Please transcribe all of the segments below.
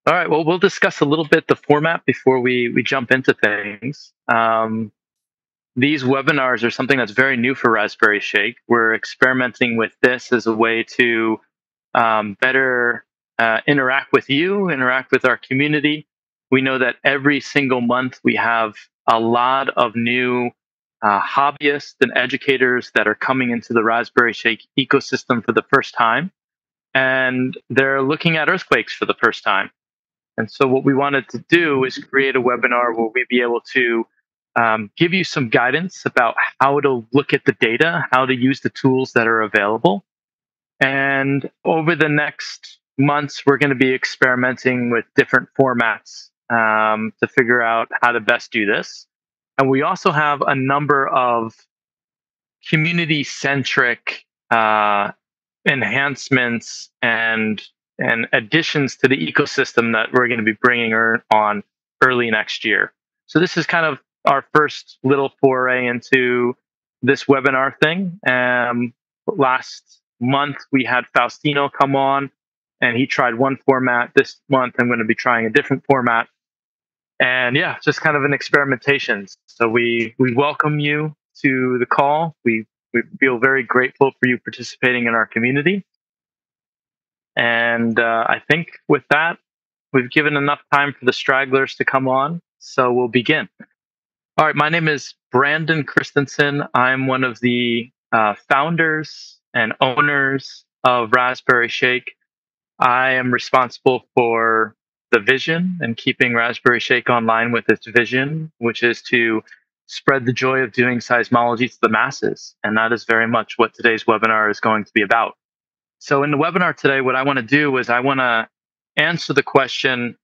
All right. Well, we'll discuss a little bit the format before we jump into things. These webinars are something that's very new for Raspberry Shake. We're experimenting with this as a way to better interact with you, interact with our community. We know that every single month we have a lot of new hobbyists and educators that are coming into the Raspberry Shake ecosystem for the first time, and they're looking at earthquakes for the first time. And so, what we wanted to do is create a webinar where we'd be able to give you some guidance about how to look at the data, how to use the tools that are available. And over the next months, we're going to be experimenting with different formats to figure out how to best do this. And we also have a number of community centric enhancements and additions to the ecosystem that we're going to be bringing on early next year. So this is kind of our first little foray into this webinar thing. Last month we had Faustino come on, and he tried one format. This month I'm going to be trying a different format. And yeah, just kind of an experimentation. So we welcome you to the call. We feel very grateful for you participating in our community. And I think with that, we've given enough time for the stragglers to come on. So we'll begin. All right, my name is Branden Christensen. I'm one of the founders and owners of Raspberry Shake. I am responsible for the vision and keeping Raspberry Shake online with its vision, which is to spread the joy of doing seismology to the masses. And that is very much what today's webinar is going to be about. So in the webinar today, what I want to do is I want to answer the question,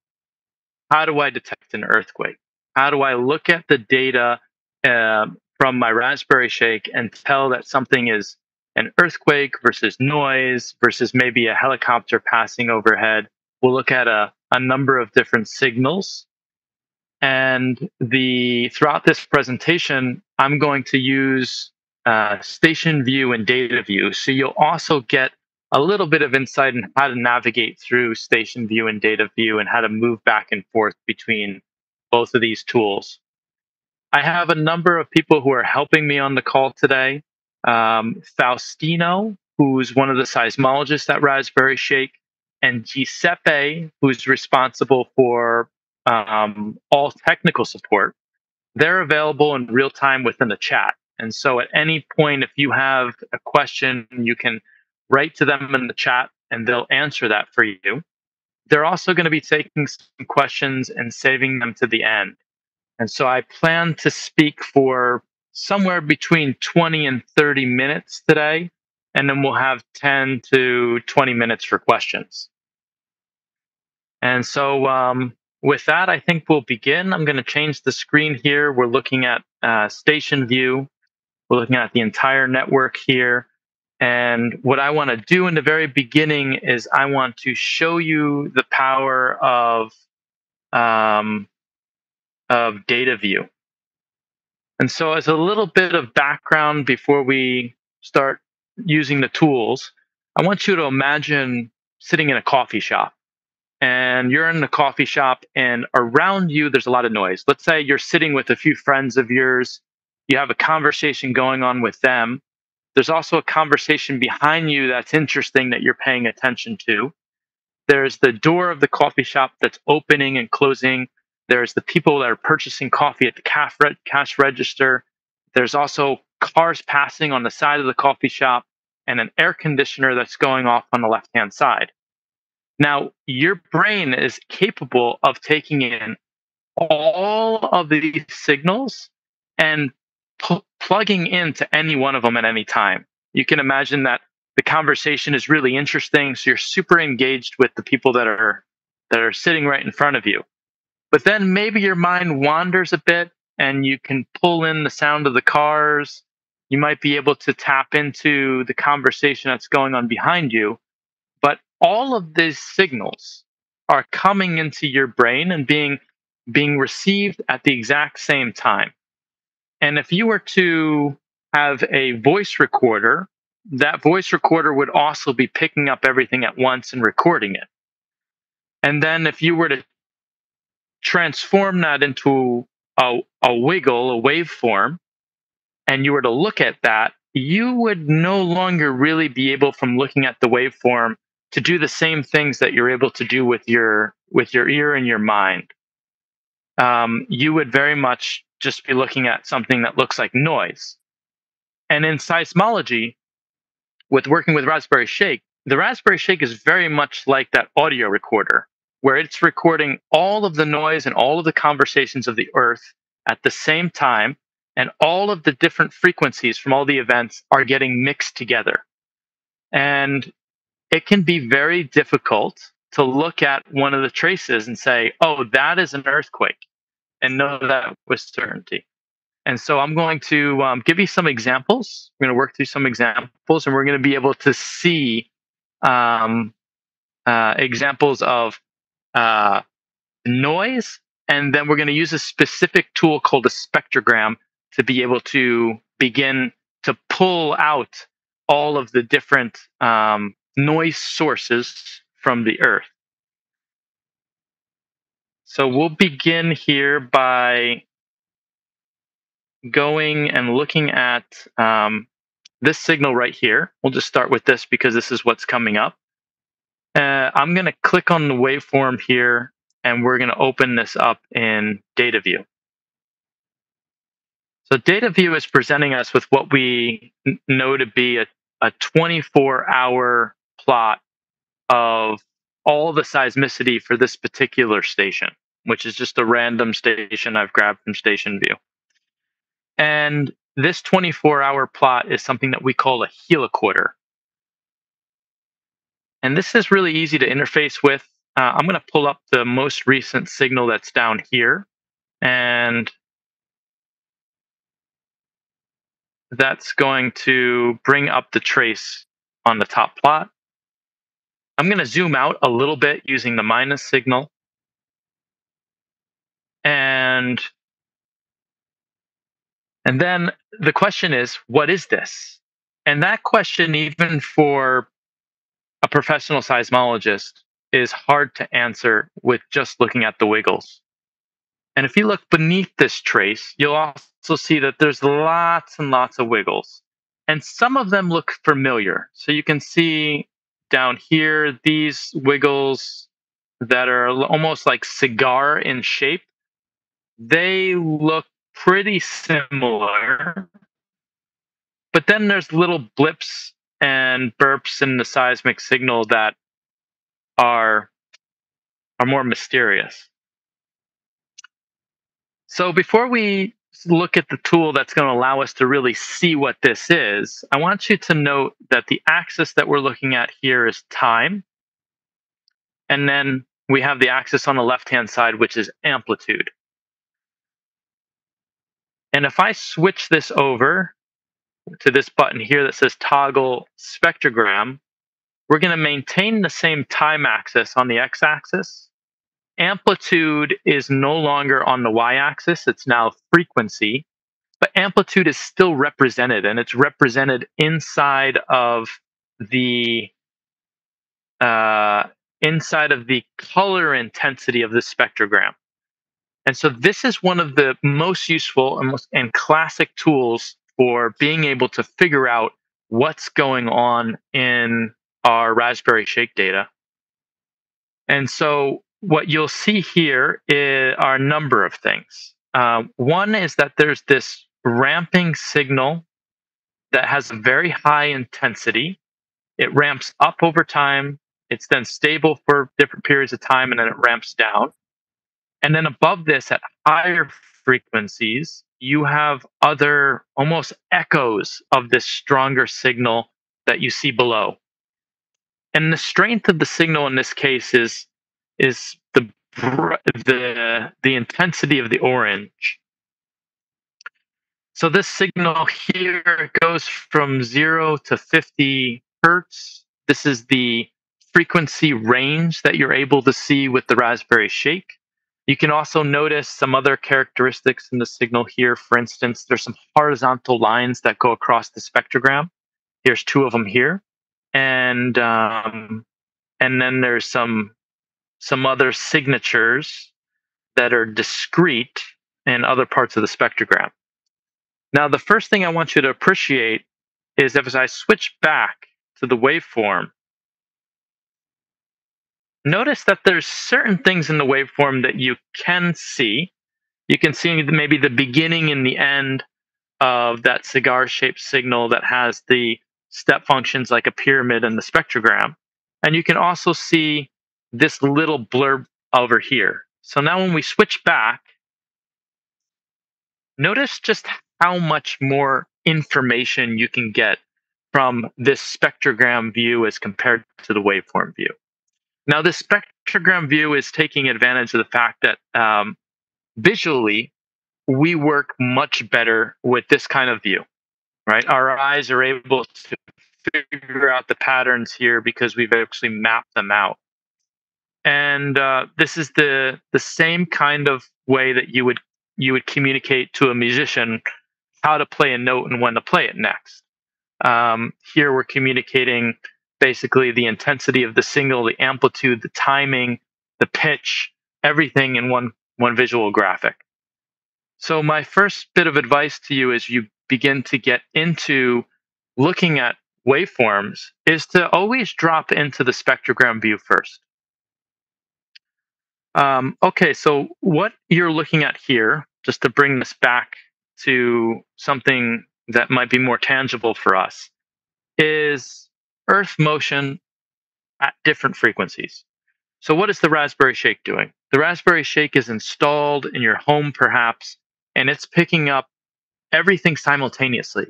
how do I detect an earthquake? How do I look at the data from my Raspberry Shake and tell that something is an earthquake versus noise versus maybe a helicopter passing overhead? We'll look at a number of different signals. And throughout this presentation, I'm going to use station view and data view. So you'll also get a little bit of insight on how to navigate through station view and data view and how to move back and forth between both of these tools. I have a number of people who are helping me on the call today. Faustino, who's one of the seismologists at Raspberry Shake, and Giuseppe, who's responsible for all technical support. They're available in real time within the chat. And so at any point, if you have a question, you can write to them in the chat and they'll answer that for you. They're also going to be taking some questions and saving them to the end. And so I plan to speak for somewhere between 20 and 30 minutes today, and then we'll have 10 to 20 minutes for questions. And so with that, I think we'll begin. I'm going to change the screen here. We're looking at station view. We're looking at the entire network here. And what I want to do in the very beginning is I want to show you the power of data view. And so as a little bit of background before we start using the tools, I want you to imagine sitting in a coffee shop. And you're in the coffee shop, and around you, there's a lot of noise. Let's say you're sitting with a few friends of yours. You have a conversation going on with them. There's also a conversation behind you that's interesting that you're paying attention to. There's the door of the coffee shop that's opening and closing. There's the people that are purchasing coffee at the cash register. There's also cars passing on the side of the coffee shop and an air conditioner that's going off on the left-hand side. Now, your brain is capable of taking in all of these signals and plugging into any one of them at any time. You can imagine that the conversation is really interesting, so you're super engaged with the people that are sitting right in front of you. But then maybe your mind wanders a bit and you can pull in the sound of the cars. You might be able to tap into the conversation that's going on behind you. But all of these signals are coming into your brain and being received at the exact same time. And if you were to have a voice recorder, that voice recorder would also be picking up everything at once and recording it. And then if you were to transform that into a wiggle, a waveform, and you were to look at that, you would no longer really be able, from looking at the waveform, to do the same things that you're able to do with your ear and your mind. You would very much just be looking at something that looks like noise. And in seismology, with working with Raspberry Shake, the Raspberry Shake is very much like that audio recorder, where it's recording all of the noise and all of the conversations of the Earth at the same time, and all of the different frequencies from all the events are getting mixed together. And it can be very difficult to look at one of the traces and say, oh, that is an earthquake, and know that with certainty. And so I'm going to give you some examples. We're going to work through some examples, and we're going to be able to see um, examples of noise. And then we're going to use a specific tool called a spectrogram to be able to begin to pull out all of the different noise sources from the Earth. So we'll begin here by going and looking at this signal right here. We'll just start with this because this is what's coming up. I'm going to click on the waveform here, and we're going to open this up in data view. So data view is presenting us with what we know to be a 24-hour plot of all the seismicity for this particular station, which is just a random station I've grabbed from station view. And this 24-hour plot is something that we call a heliquarter. And this is really easy to interface with. I'm going to pull up the most recent signal that's down here. And that's going to bring up the trace on the top plot. I'm going to zoom out a little bit using the minus signal. And then the question is, what is this? And that question, even for a professional seismologist, is hard to answer with just looking at the wiggles. And if you look beneath this trace, you'll also see that there's lots and lots of wiggles. And some of them look familiar. So you can see down here, these wiggles that are almost like cigar in shape, they look pretty similar. But then there's little blips and burps in the seismic signal that are more mysterious. So before we look at the tool that's going to allow us to really see what this is, I want you to note that the axis that we're looking at here is time. And then we have the axis on the left-hand side, which is amplitude. And if I switch this over to this button here that says toggle spectrogram, we're going to maintain the same time axis on the x-axis. Amplitude is no longer on the y-axis, it's now frequency, but amplitude is still represented, and it's represented inside of the color intensity of the spectrogram. And so this is one of the most useful and classic tools for being able to figure out what's going on in our Raspberry Shake data. And so what you'll see here are a number of things. One is that there's this ramping signal that has a very high intensity. It ramps up over time. It's then stable for different periods of time, and then it ramps down. And then above this, at higher frequencies, you have other almost echoes of this stronger signal that you see below. And the strength of the signal in this case is the intensity of the orange. So this signal here goes from 0 to 50 hertz. This is the frequency range that you're able to see with the Raspberry Shake. You can also notice some other characteristics in the signal here. For instance, there's some horizontal lines that go across the spectrogram. Here's two of them here. And then there's some some other signatures that are discrete in other parts of the spectrogram. Now, the first thing I want you to appreciate is that as I switch back to the waveform, notice that there's certain things in the waveform that you can see. You can see maybe the beginning and the end of that cigar-shaped signal that has the step functions like a pyramid in the spectrogram. And you can also see this little blurb over here. So now when we switch back, notice just how much more information you can get from this spectrogram view as compared to the waveform view. Now, this spectrogram view is taking advantage of the fact that visually, we work much better with this kind of view, right? Our eyes are able to figure out the patterns here because we've actually mapped them out. And this is the same kind of way that you would communicate to a musician how to play a note and when to play it next. Here we're communicating basically the intensity of the signal, the amplitude, the timing, the pitch, everything in one visual graphic. So my first bit of advice to you as you begin to get into looking at waveforms is to always drop into the spectrogram view first. Okay, so what you're looking at here, just to bring this back to something that might be more tangible for us, is Earth motion at different frequencies. So, what is the Raspberry Shake doing? The Raspberry Shake is installed in your home, perhaps, and it's picking up everything simultaneously.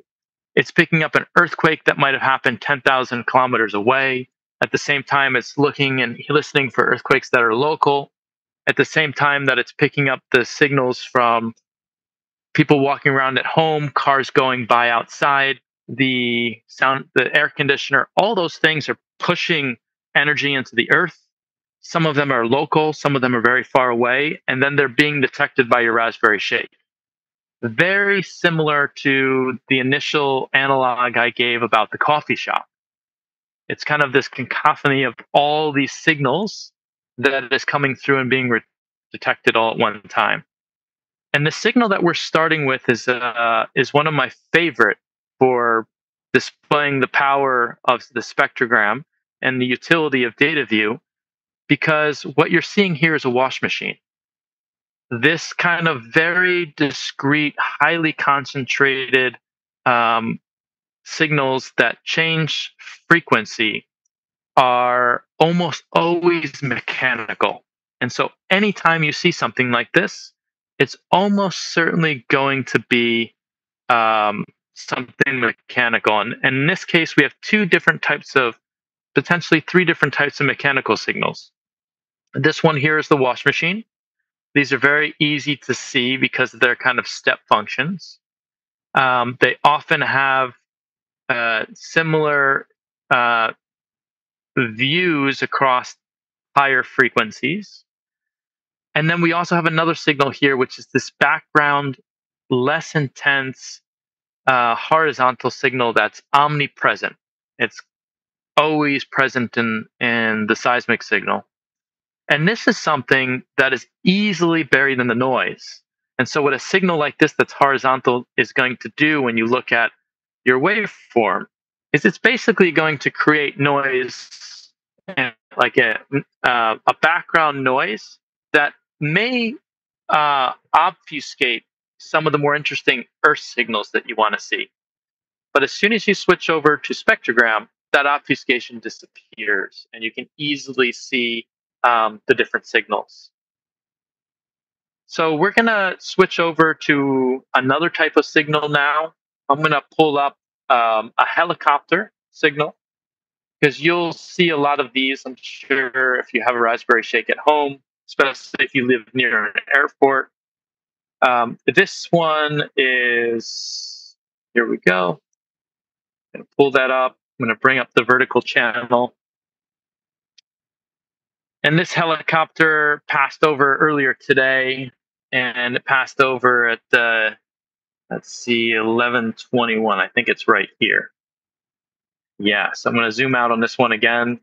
It's picking up an earthquake that might have happened 10,000 kilometers away. At the same time, it's looking and listening for earthquakes that are local. At the same time, that it's picking up the signals from people walking around at home, cars going by outside, the sound, the air conditioner, all those things are pushing energy into the earth. Some of them are local, some of them are very far away, and then they're being detected by your Raspberry Shake. Very similar to the initial analog I gave about the coffee shop. It's kind of this cacophony of all these signals that is coming through and being detected all at one time. And the signal that we're starting with is one of my favorite for displaying the power of the spectrogram and the utility of data view, because what you're seeing here is a wash machine. This kind of very discrete, highly concentrated signals that change frequency are almost always mechanical. And so anytime you see something like this, it's almost certainly going to be something mechanical. And in this case, we have two different types of, potentially three different types of mechanical signals. This one here is the wash machine. These are very easy to see because they're kind of step functions. They often have similar views across higher frequencies. And then we also have another signal here, which is this background, less intense horizontal signal that's omnipresent. It's always present in the seismic signal. And this is something that is easily buried in the noise. And so, what a signal like this that's horizontal is going to do when you look at your waveform is it's basically going to create noise, like a background noise that may obfuscate some of the more interesting Earth signals that you want to see. But as soon as you switch over to spectrogram, that obfuscation disappears, and you can easily see the different signals. So we're going to switch over to another type of signal now. I'm going to pull up a helicopter signal, because you'll see a lot of these, I'm sure, if you have a Raspberry Shake at home, especially if you live near an airport. This one is, here we go. I'm going to pull that up. I'm going to bring up the vertical channel. And this helicopter passed over earlier today, and it passed over at let's see, 11:21. I think it's right here. Yeah, so I'm going to zoom out on this one again.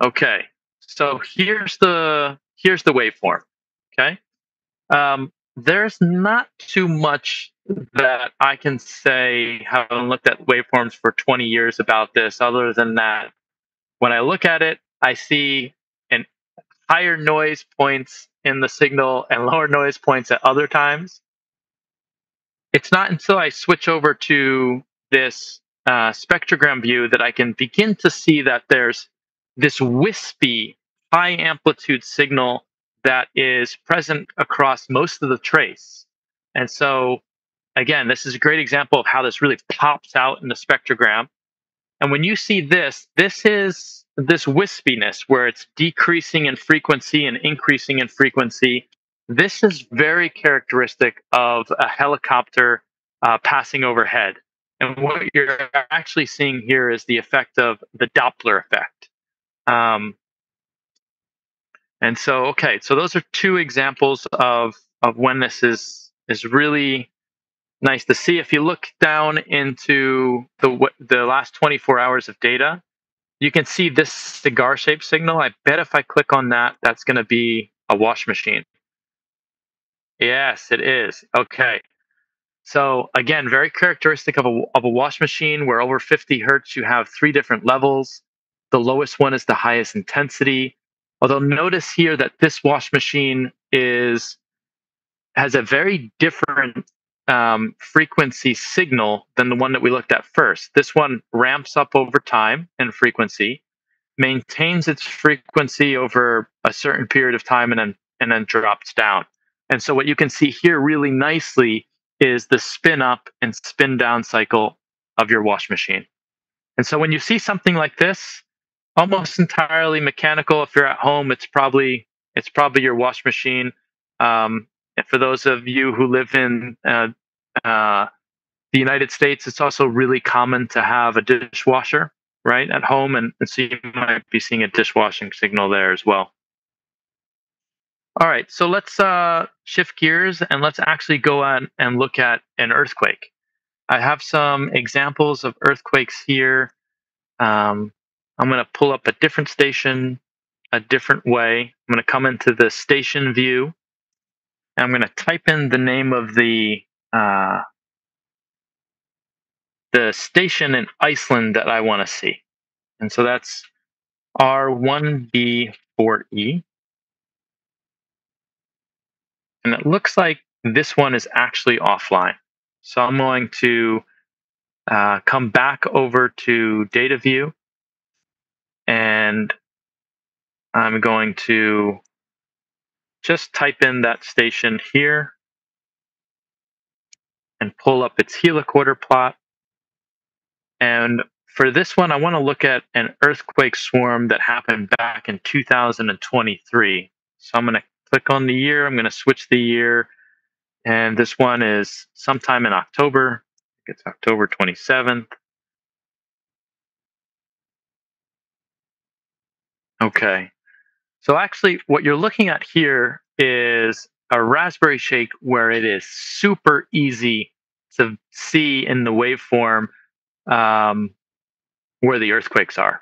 Okay, so here's the waveform. Okay, there's not too much that I can say, having looked at waveforms for 20 years about this, other than that, when I look at it, I see an higher noise points in the signal and lower noise points at other times. It's not until I switch over to this spectrogram view that I can begin to see that there's this wispy high amplitude signal that is present across most of the trace. And so, again, this is a great example of how this really pops out in the spectrogram. And when you see this, this is this wispiness where it's decreasing in frequency and increasing in frequency. This is very characteristic of a helicopter passing overhead. And what you're actually seeing here is the effect of the Doppler effect. Um, and so, okay, so those are two examples of when this is really nice to see. If you look down into the last 24 hours of data, you can see this cigar shaped signal. I bet if I click on that, that's going to be a wash machine. Yes, it is. Okay. So again, very characteristic of a wash machine where over 50 hertz, you have three different levels. The lowest one is the highest intensity. Although notice here that this wash machine has a very different frequency signal than the one that we looked at first. This one ramps up over time in frequency, maintains its frequency over a certain period of time, and then drops down. And so what you can see here really nicely is the spin up and spin down cycle of your wash machine. And so when you see something like this, almost entirely mechanical, if you're at home, it's probably your wash machine. And for those of you who live in uh, the United States, it's also really common to have a dishwasher right at home, and so you might be seeing a dishwashing signal there as well. All right, so let's shift gears and let's actually go on and look at an earthquake. I have some examples of earthquakes here. Um, I'm going to pull up a different station a different way. I'm going to come into the station view, and I'm going to type in the name of the station in Iceland that I want to see. And so that's R1B4E. And it looks like this one is actually offline. So I'm going to come back over to data view, and I'm going to just type in that station here and pull up its heliquarter plot. And for this one, I want to look at an earthquake swarm that happened back in 2023. So I'm going to click on the year. I'm going to switch the year. And this one is sometime in October. It's October 27th. Okay. So actually, what you're looking at here is a Raspberry Shake where it is super easy to see in the waveform um, where the earthquakes are.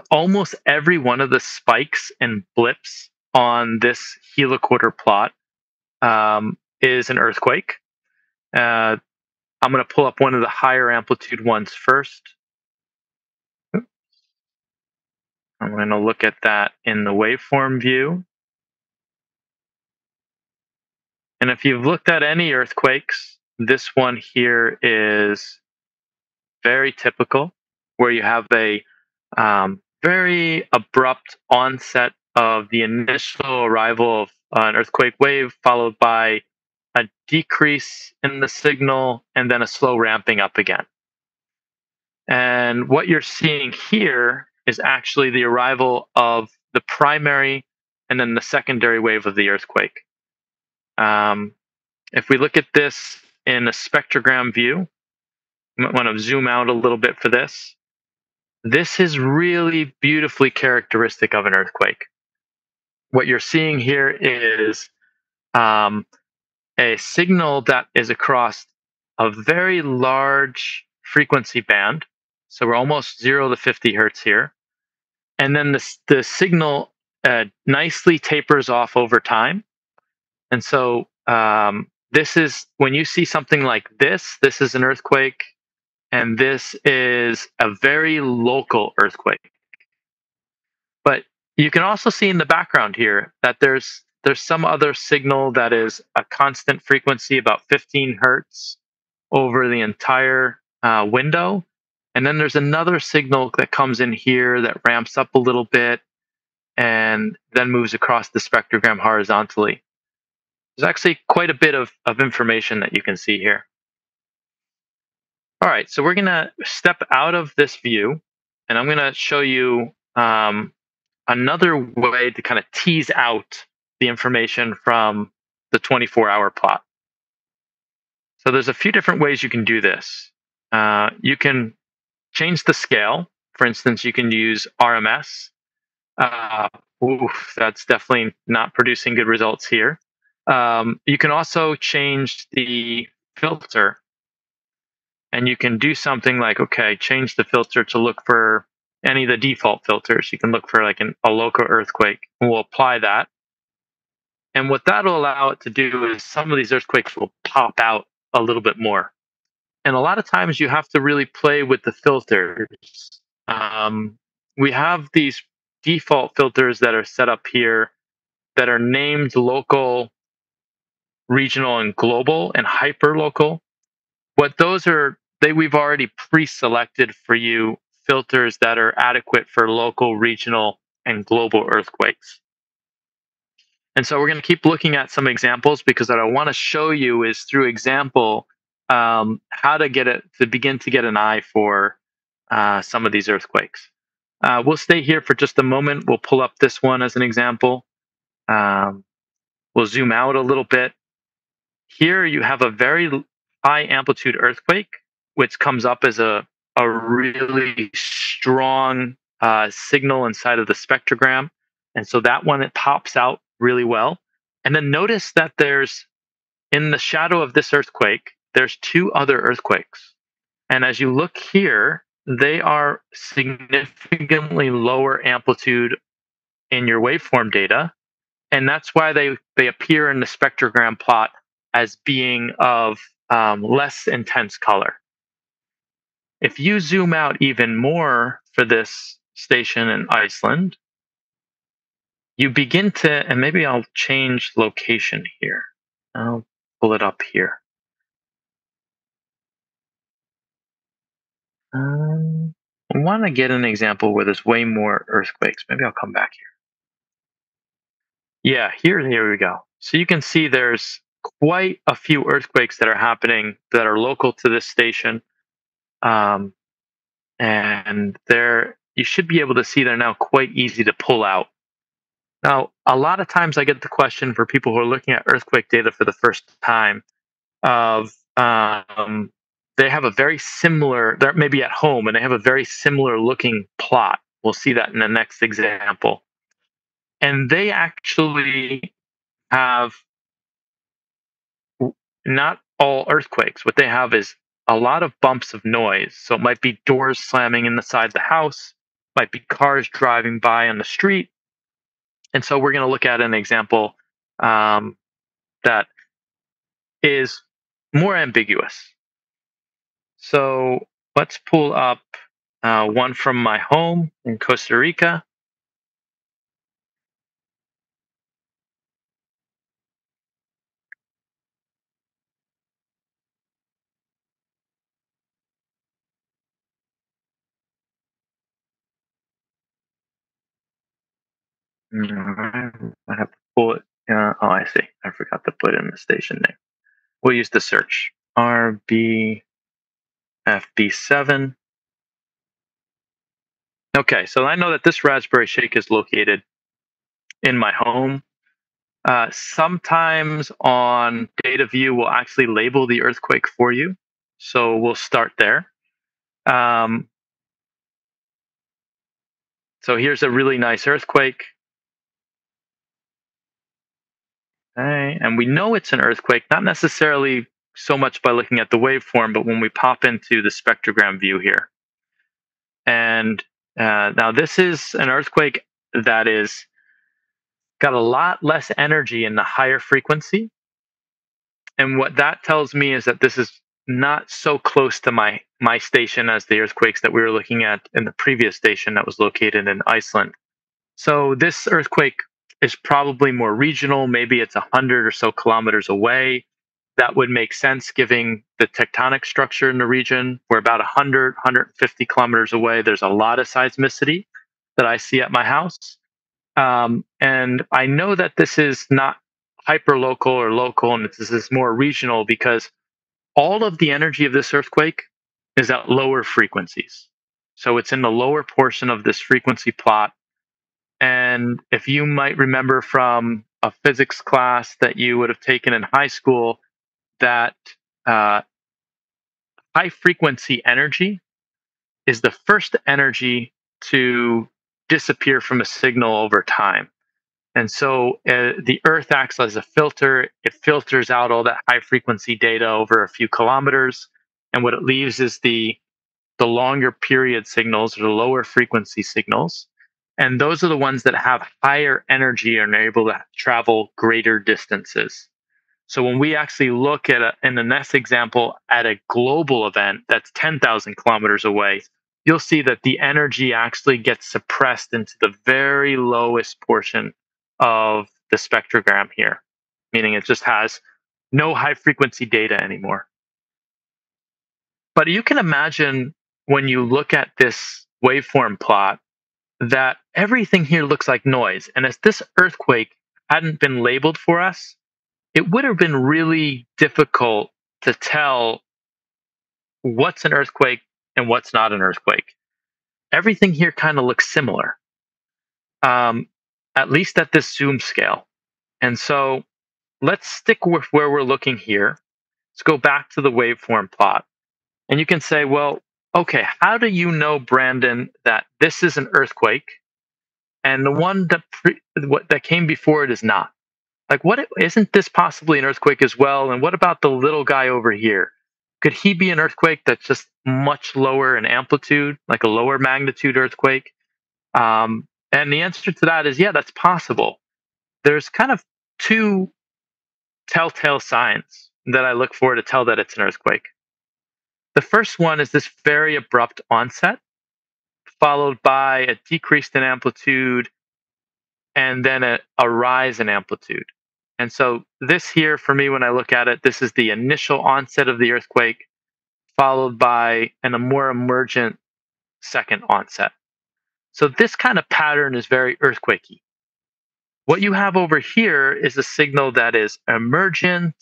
Almost every one of the spikes and blips on this heliquarter plot is an earthquake. I'm going to pull up one of the higher amplitude ones first. I'm going to look at that in the waveform view. And if you've looked at any earthquakes, this one here is very typical, where you have a very abrupt onset of the initial arrival of an earthquake wave, followed by a decrease in the signal and then a slow ramping up again. And what you're seeing here is actually the arrival of the primary and then the secondary wave of the earthquake. If we look at this in a spectrogram view, you might want to zoom out a little bit for this. This is really beautifully characteristic of an earthquake. What you're seeing here is a signal that is across a very large frequency band. So we're almost 0 to 50 hertz here. and then the signal nicely tapers off over time. And so this is when you see something like this. This is an earthquake, and this is a very local earthquake. But you can also see in the background here that there's some other signal that is a constant frequency, about 15 hertz, over the entire window. And then there's another signal that comes in here that ramps up a little bit and then moves across the spectrogram horizontally. There's actually quite a bit of information that you can see here. All right, so we're going to step out of this view, and I'm going to show you another way to kind of tease out the information from the 24-hour plot. So there's a few different ways you can do this. You can change the scale. For instance, you can use RMS. That's definitely not producing good results here. You can also change the filter, and you can do something like, okay, change the filter to look for any of the default filters. You can look for like a local earthquake, and we'll apply that. And what that'll allow it to do is some of these earthquakes will pop out a little bit more. And a lot of times you have to really play with the filters. We have these default filters that are set up here that are named local, regional, and global, and hyper local. What those are, we've already pre-selected for you filters that are adequate for local, regional, and global earthquakes. And so we're going to keep looking at some examples, because what I want to show you is through example how to get it to begin to get an eye for some of these earthquakes. We'll stay here for just a moment. We'll pull up this one as an example. We'll zoom out a little bit. Here you have a very high amplitude earthquake, which comes up as a really strong signal inside of the spectrogram. And so that one, it pops out really well. And then notice that there's, in the shadow of this earthquake, there's two other earthquakes. And as you look here, they are significantly lower amplitude in your waveform data. And that's why they appear in the spectrogram plot as being of less intense color. If you zoom out even more for this station in Iceland, you begin to, and maybe I'll change location here. I'll pull it up here. I want to get an example where there's way more earthquakes. Maybe I'll come back here. Yeah, here we go. So you can see there's quite a few earthquakes that are happening that are local to this station. And you should be able to see they're now quite easy to pull out. Now, a lot of times I get the question for people who are looking at earthquake data for the first time of they have a very similar, they're maybe at home and they have a very similar looking plot. We'll see that in the next example. And they actually have not all earthquakes. What they have is a lot of bumps of noise. So it might be doors slamming in the side of the house, might be cars driving by on the street. And so we're going to look at an example that is more ambiguous. So let's pull up one from my home in Costa Rica. I have to pull it. Oh, I see. I forgot to put in the station name. We'll use the search. RBFB7. Okay, so I know that this Raspberry Shake is located in my home. Sometimes on data view, we'll actually label the earthquake for you. So we'll start there. So here's a really nice earthquake. Okay, and we know it's an earthquake, not necessarily so much by looking at the waveform, but when we pop into the spectrogram view here. And Now, this is an earthquake that is got a lot less energy in the higher frequency. And what that tells me is that this is not so close to my station as the earthquakes that we were looking at in the previous station that was located in Iceland. So this earthquake is probably more regional. Maybe it's 100 or so kilometers away. That would make sense given the tectonic structure in the region. We're about 100, 150 kilometers away. There's a lot of seismicity that I see at my house. And I know that this is not hyper local or local, and this is more regional because all of the energy of this earthquake is at lower frequencies. So it's in the lower portion of this frequency plot. And if you might remember from a physics class that you would have taken in high school, that uh, high frequency energy is the first energy to disappear from a signal over time. And so the Earth acts as a filter. It filters out all that high frequency data over a few kilometers. And what it leaves is the longer period signals or the lower frequency signals. And those are the ones that have higher energy and are able to travel greater distances. So when we actually look at in the next example at a global event that's 10,000 kilometers away, you'll see that the energy actually gets suppressed into the very lowest portion of the spectrogram here, meaning it just has no high frequency data anymore. But you can imagine when you look at this waveform plot that everything here looks like noise. And if this earthquake hadn't been labeled for us, it would have been really difficult to tell what's an earthquake and what's not an earthquake. Everything here kind of looks similar, um, at least at this zoom scale. And so let's stick with where we're looking here. Let's go back to the waveform plot. And you can say, well, okay, how do you know, Branden, that this is an earthquake and the one that came before it is not? Like, what isn't this possibly an earthquake as well? And what about the little guy over here? Could he be an earthquake that's just much lower in amplitude, like a lower magnitude earthquake? And the answer to that is, yeah, that's possible. There's kind of two telltale signs that I look for to tell that it's an earthquake. The first one is this very abrupt onset, followed by a decrease in amplitude and then a rise in amplitude. And so, this here for me, when I look at it, this is the initial onset of the earthquake, followed by a more emergent second onset. So, this kind of pattern is very earthquakey. What you have over here is a signal that is emergent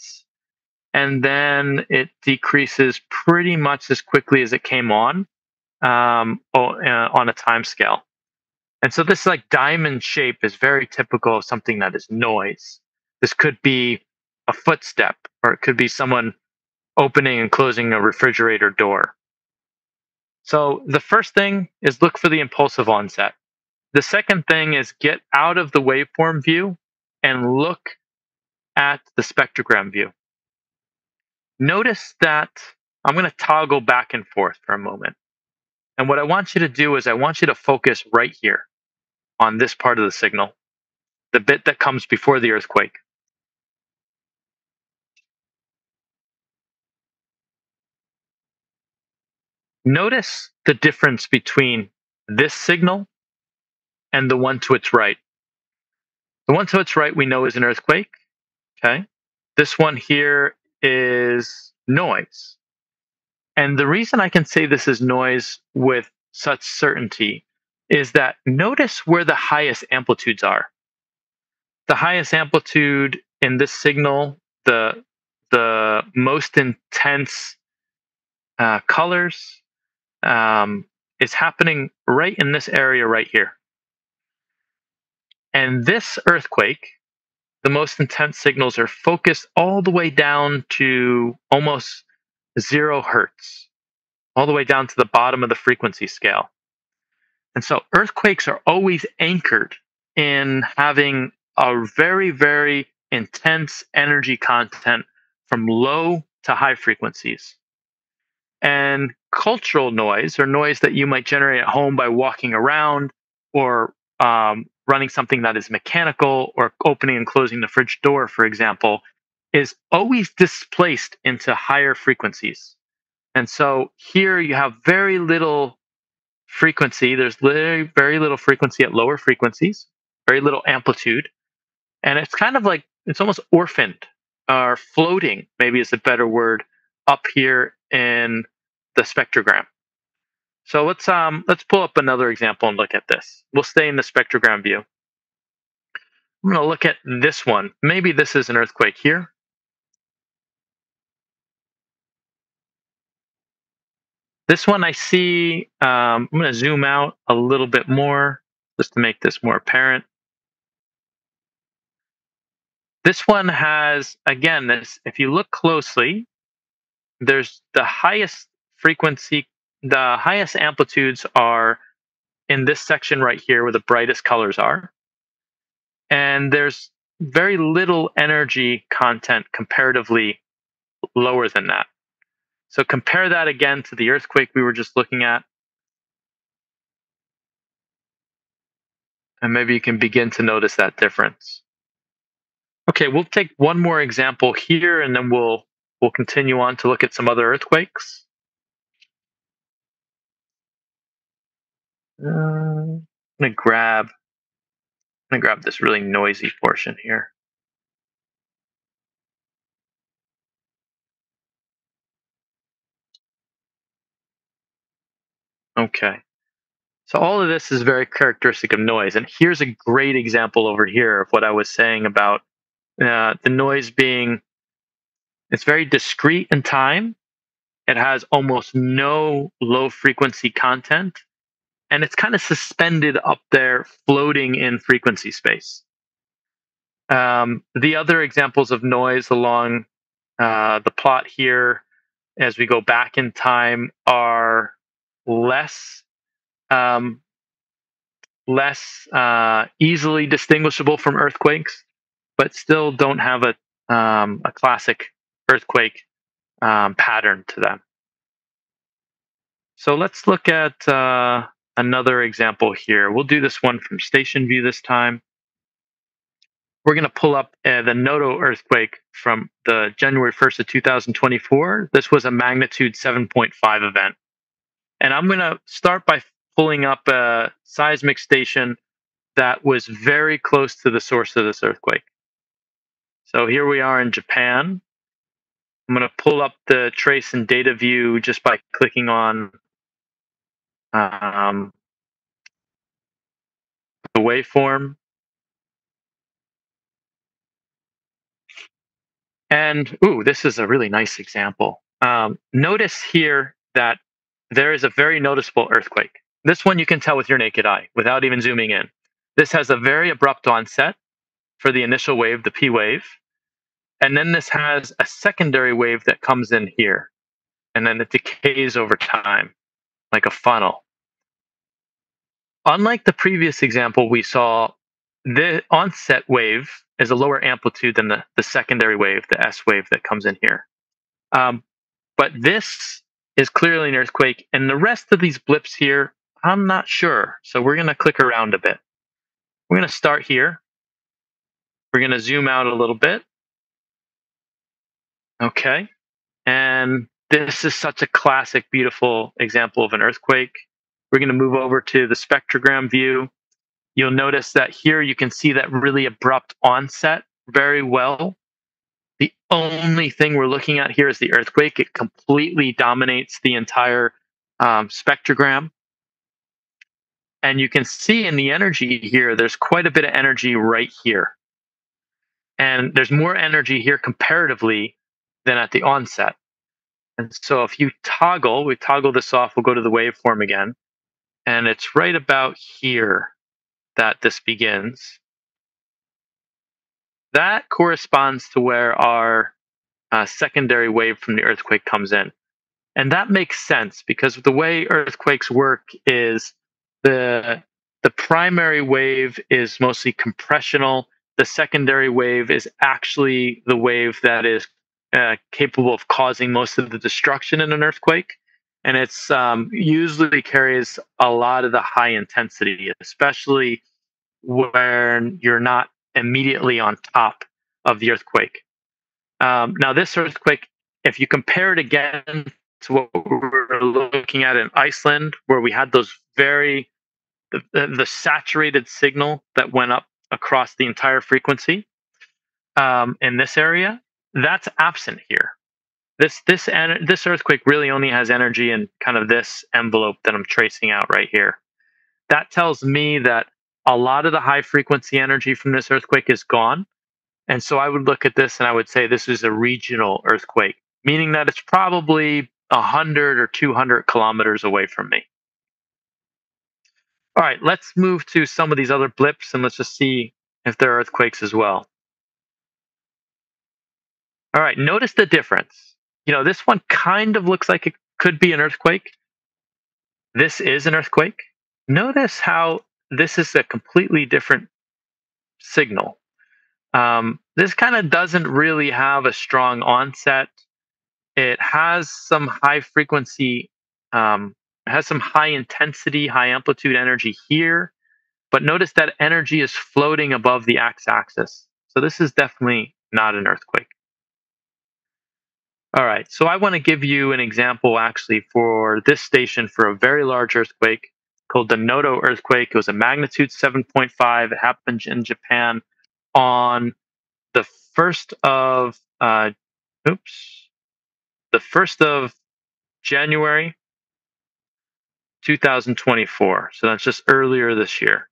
and then it decreases pretty much as quickly as it came on a time scale. And so this like diamond shape is very typical of something that is noise. This could be a footstep, or it could be someone opening and closing a refrigerator door. So the first thing is look for the impulsive onset. The second thing is get out of the waveform view and look at the spectrogram view. Notice that I'm going to toggle back and forth for a moment. And what I want you to do is I want you to focus right here on this part of the signal, the bit that comes before the earthquake. Notice the difference between this signal and the one to its right. The one to its right we know is an earthquake. Okay. This one here is noise. And the reason I can say this is noise with such certainty is that notice where the highest amplitudes are. The highest amplitude in this signal, the most intense colors, is happening right in this area right here. And this earthquake, the most intense signals are focused all the way down to almost 0 hertz, all the way down to the bottom of the frequency scale. And so earthquakes are always anchored in having a very, very intense energy content from low to high frequencies. And cultural noise, or noise that you might generate at home by walking around, or running something that is mechanical, or opening and closing the fridge door, for example, is always displaced into higher frequencies. And so here you have very little frequency. There's very little frequency at lower frequencies, very little amplitude. And it's kind of like it's almost orphaned, or floating, maybe is a better word, up here in the spectrogram. So let's pull up another example and look at this. We'll stay in the spectrogram view. I'm going to look at this one. Maybe this is an earthquake here. This one I see. I'm going to zoom out a little bit more just to make this more apparent. This one has, again, this. If you look closely, there's the highest frequency, the highest amplitudes are in this section right here where the brightest colors are. And there's very little energy content comparatively lower than that. So compare that again to the earthquake we were just looking at. And maybe you can begin to notice that difference. Okay, we'll take one more example here, and then we'll continue on to look at some other earthquakes. I'm gonna grab this really noisy portion here. Okay. So all of this is very characteristic of noise. And here's a great example over here of what I was saying about the noise being, it's very discrete in time. It has almost no low frequency content. And it's kind of suspended up there, floating in frequency space. The other examples of noise along the plot here, as we go back in time, are less um, easily distinguishable from earthquakes, but still don't have a classic earthquake pattern to them. So let's look at another example here. We'll do this one from station view this time. We're going to pull up the Noto earthquake from the January 1st of 2024. This was a magnitude 7.5 event. And I'm going to start by pulling up a seismic station that was very close to the source of this earthquake. So here we are in Japan. I'm going to pull up the trace and data view just by clicking on the waveform. And this is a really nice example. Notice here that there is a very noticeable earthquake. This one you can tell with your naked eye without even zooming in. This has a very abrupt onset for the initial wave, the P wave. And then this has a secondary wave that comes in here. And then it decays over time like a funnel. Unlike the previous example we saw, the onset wave is a lower amplitude than the secondary wave, the S wave that comes in here. But this is clearly an earthquake, and the rest of these blips here, I'm not sure. So we're going to click around a bit. We're going to start here. We're going to zoom out a little bit. Okay. And this is such a classic, beautiful example of an earthquake. We're going to move over to the spectrogram view. You'll notice that here you can see that really abrupt onset very well. The only thing we're looking at here is the earthquake. It completely dominates the entire spectrogram. And you can see in the energy here, there's quite a bit of energy right here. And there's more energy here comparatively than at the onset. And so if you we toggle this off, we'll go to the waveform again. And it's right about here that this begins. That corresponds to where our secondary wave from the earthquake comes in. And that makes sense because the way earthquakes work is the primary wave is mostly compressional. The secondary wave is actually the wave that is capable of causing most of the destruction in an earthquake. and it's usually carries a lot of the high intensity, especially when you're not immediately on top of the earthquake. Now, this earthquake, if you compare it again to what we were looking at in Iceland, where we had those the saturated signal that went up across the entire frequency in this area, that's absent here. This earthquake really only has energy in kind of this envelope that I'm tracing out right here. That tells me that a lot of the high frequency energy from this earthquake is gone. And so I would look at this and I would say this is a regional earthquake, meaning that it's probably 100 or 200 kilometers away from me. All right, let's move to some of these other blips and let's just see if there are earthquakes as well. All right, notice the difference. This one kind of looks like it could be an earthquake. This is an earthquake. Notice how this is a completely different signal. This kind of doesn't really have a strong onset. It has some high frequency, it has some high intensity, high amplitude energy here. But notice that energy is floating above the x-axis. So this is definitely not an earthquake. All right, so I want to give you an example actually for this station for a very large earthquake called the Noto earthquake. It was a magnitude 7.5. It happened in Japan on the 1st of oops, the 1st of January 2024. So that's just earlier this year.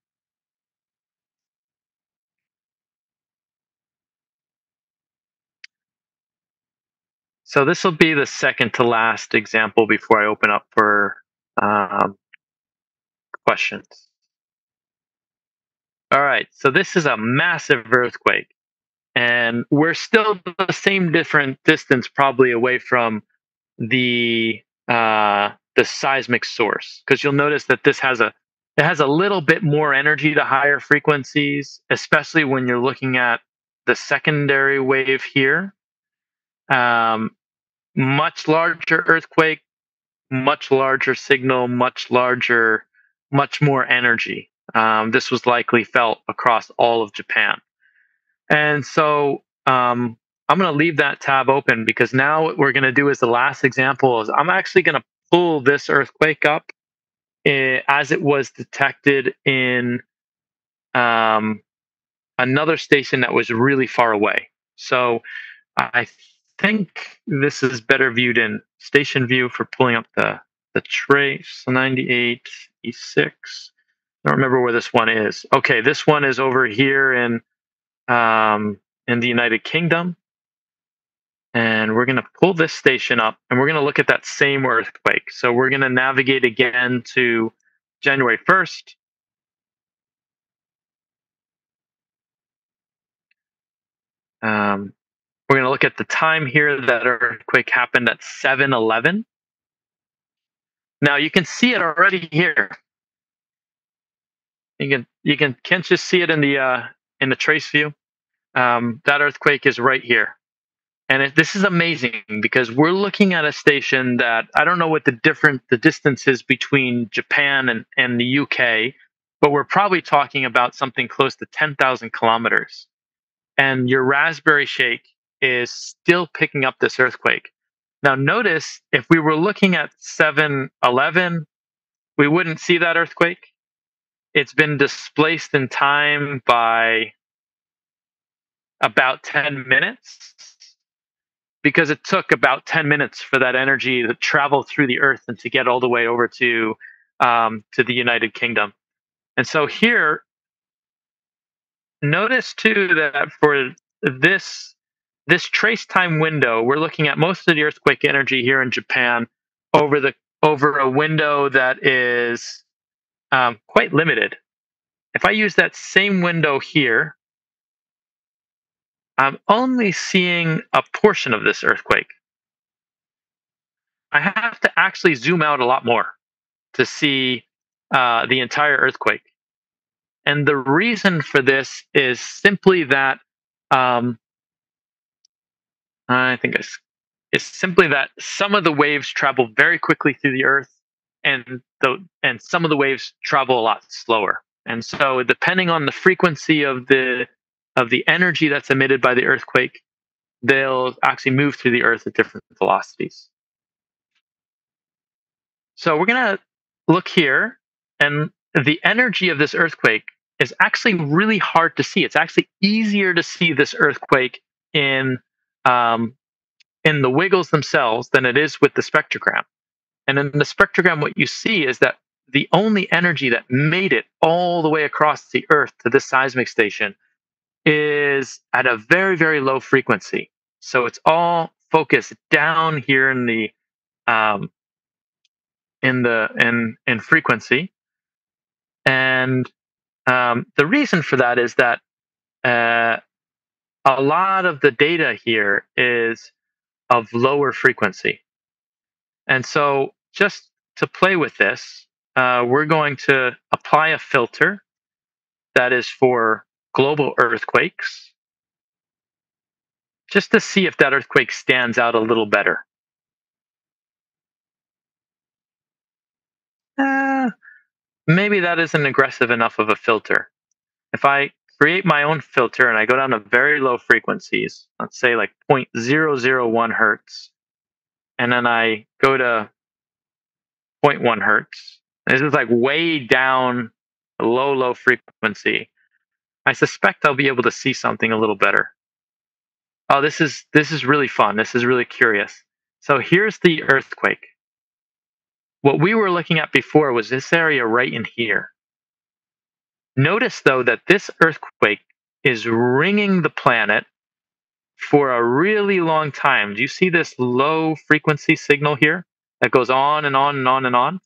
So this will be the second to last example before I open up for um, questions. All right, so this is a massive earthquake, and we're still the same different distance probably away from the seismic source, because you'll notice that it has a little bit more energy to higher frequencies, especially when you're looking at the secondary wave here. Um, Much larger earthquake, much larger signal, much more energy. This was likely felt across all of Japan. And so I'm going to leave that tab open because now what we're going to do as the last example is I'm actually going to pull this earthquake up as it was detected in um, another station that was really far away. So I think this is better viewed in station view for pulling up the trace. 98 E6. I don't remember where this one is. Okay, this one is over here in the United Kingdom. And we're going to pull this station up and we're going to look at that same earthquake. So we're going to navigate again to January 1st. We're going to look at the time here that earthquake happened at 7:11. Now you can see it already here. Can't just see it in the trace view. That earthquake is right here. And this is amazing because we're looking at a station that I don't know what the distance is between Japan and the UK, but we're probably talking about something close to 10,000 kilometers. And your Raspberry Shake is still picking up this earthquake. Now, notice if we were looking at 7:11, we wouldn't see that earthquake. It's been displaced in time by about 10 minutes because it took about 10 minutes for that energy to travel through the earth and to get all the way over to the United Kingdom. And so here, notice too that for this trace time window, we're looking at most of the earthquake energy here in Japan over a window that is quite limited. If I use that same window here, I'm only seeing a portion of this earthquake. I have to actually zoom out a lot more to see the entire earthquake. And the reason for this is simply that I think is simply that some of the waves travel very quickly through the Earth, and some of the waves travel a lot slower. And so, depending on the frequency of the energy that's emitted by the earthquake, they'll actually move through the Earth at different velocities. So we're gonna look here, and the energy of this earthquake is actually really hard to see. It's actually easier to see this earthquake in um, in the wiggles themselves than it is with the spectrogram. And in the spectrogram, what you see is that the only energy that made it all the way across the Earth to this seismic station is at a very, very low frequency. So it's all focused down here um, in frequency, and the reason for that is that uh, a lot of the data here is of lower frequency. And so, just to play with this, we're going to apply a filter that is for global earthquakes, just to see if that earthquake stands out a little better. Uh, Maybe that isn't aggressive enough of a filter. If I create my own filter and I go down to very low frequencies, let's say like 0.001 hertz, and then I go to zero point 0.1 hertz, this is like way down, low, low frequency. I suspect I'll be able to see something a little better. Oh, this is really fun. This is really curious. So here's the earthquake. What we were looking at before was this area right in here. Notice though that this earthquake is ringing the planet for a really long time. Do you see this low frequency signal here that goes on and on and on and on?